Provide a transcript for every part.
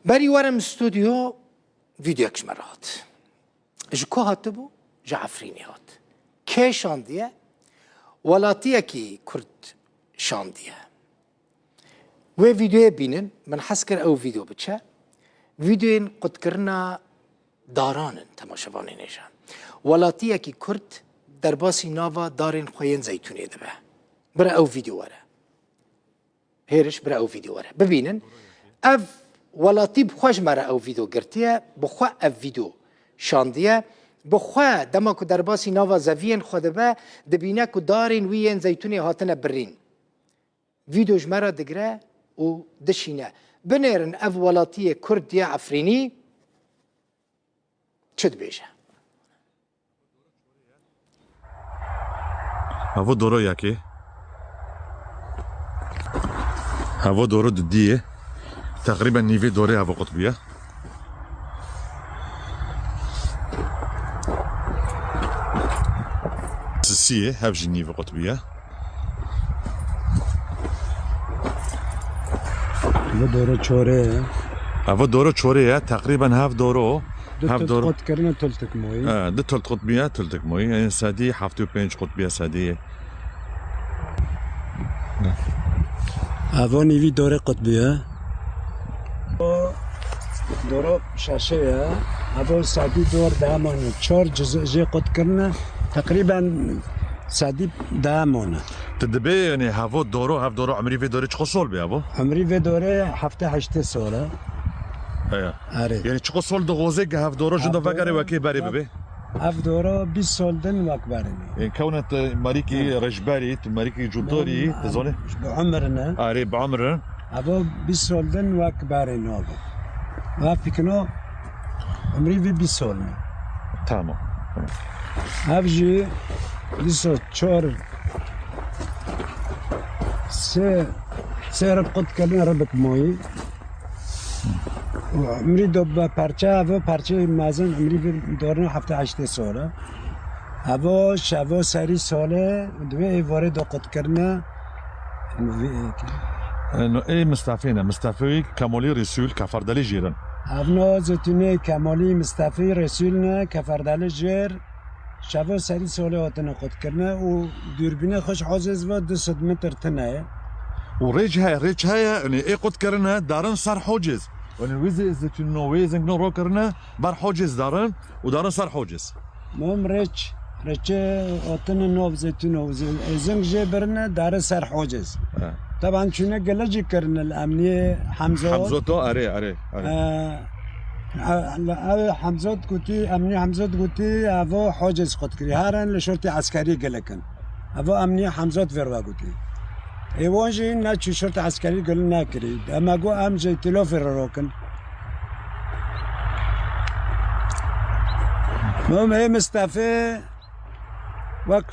بری ورم استودیو ویدیو کشمره هات جکو هات بو جعفرینی هات که شاندیه ولاتیه کی کرد شاندیه و ویدیو بینن من حس کر او ویدیو بچه ویدیو قد کرنا دارانن تماشاوانی نیشان ولاتیه کی کرد در باسی ناوا دارین خوین زیتونی دبه برا او ویدیو وره هیرش برا او ویدیو وره ببینن اف ولاتی بخوش مرا او ویدیو گرتیه بخوا اف ویدیو شاندیه بخوا دما کو در باسی ناوا زوین خود به دبینه کو دارین وین زیتونی هاتنه برین ویدیو جمرا دگره و دشینه بنیرن اف ولاتی کرد یا عفرینی چد بیشه هوا دورا یکی هوا دورا دیه تقریبا نیوه دوره هوا قطبیه سیه هفجی نیوه قطبیه هوا دورا چوره هوا دورا چوره تقریبا هف دورا هف دورا قط کرنه تلتک موی ده تلت قطبیه تلتك موی يعني سادي 75 قطبیه سادي هوا نیوی دوره قطبیه دورا شاشه هوا سادی دور دامانه 4 جزء قط کرنه تقریبا سادی دامانه تدبي يعني هوا دورا هف دورا عمري في دوري چقو سول بي هوا عمري في دوره هفته 8 ساله ايه آره يعني چقو سول دو غوزه که هف دورا جدا فکر وکی بری ببي هف دوره 20 سال دن وک برنی يعني كونت ماريكي رجباري ماريكي جودوري تزوني بعمرنا آره بعمر هوا 20 سال دن وک برنی هوا و فکرنا عمري في 20 سال تمام هفجي لسه 4 سه رب قد کردن ربک مایی و عمری دو با پرچه مازن عمری دارن 7-8 ساله هوا شوا سری ساله دوی ایواره دو قد کردن انه ايه مستعفي كمالي رسول كفردالي جيران هفنا زتونه کمالی مصطفی رسولنا کفردال جر شوا سری ساله آتنا قد کردن و دوربینه خوش عزیز و 200 متر تنه وريجها يعني ايه قد كرنا دارن صار حوجز يعني ويزي از تنو ويزنج نو روكرنا بار حوجز دارن ودارن صار حوجز مهم رچه آتنا نوب زيتونو زنگ جبرنا دار سر حوجز طبعا چونه گلجی کرنا الامنیه حمزات اره حمزات گوتی امنی حمزات گوتی هوا حاجز خود کری هرن لشرط عسکری گلکن هوا امنی حمزات وروا گوتی ایوانجی نه چی شرط عسکری گل نکرید اما گو ام جای تلاف را کن مهم ای مصطفی وک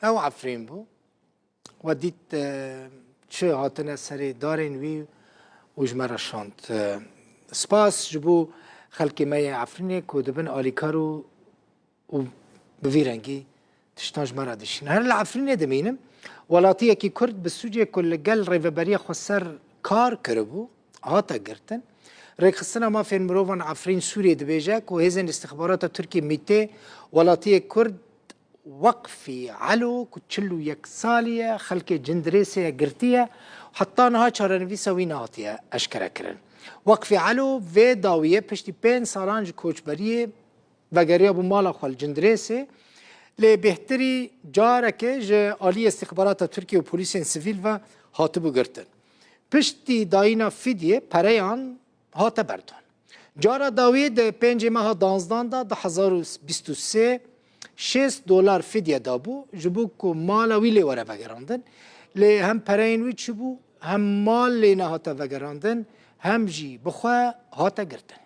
او عفرین بو و دید چه هاتنه سری دارین وی و جمره شاند سپاس جبو خلقی مای عفرینه که دبن آلیکارو و بویرنگی تشتان جمره دشین هر العفرینه دمینم ولاتیه کی کرد بسوجه کل گل ریوبری خسر کار کربو هاتا گرتن ریخستنا ما فین مروان عفرین سوریه دبیجه که هزن استخبارات ترکی میته ولاتیه کرد وقفی علو کچلو یک سالیه خلق جندریسه گرتیه حتی نها چارنویسه وی نهاتیه اشکره کرن وقفی علو و داویه پشتی 5 سالانج کوچبریه وگریا بو مالا خوال جندریسه لی بهتری جاره که جه آلی استخبارات ترکیه و پولیس سیویل و هاتبو گرتن پشتی داینا فیدیه پریان هات بردان جاره داویه ده 5 ماه 12 دا 2023 $6 فدیه دابو جبو کو مال ویلی وره وگراندن لی هم پرین وی چبو هم مال لی نه هاتا وگراندن هم جی بخوا هاتا گرتن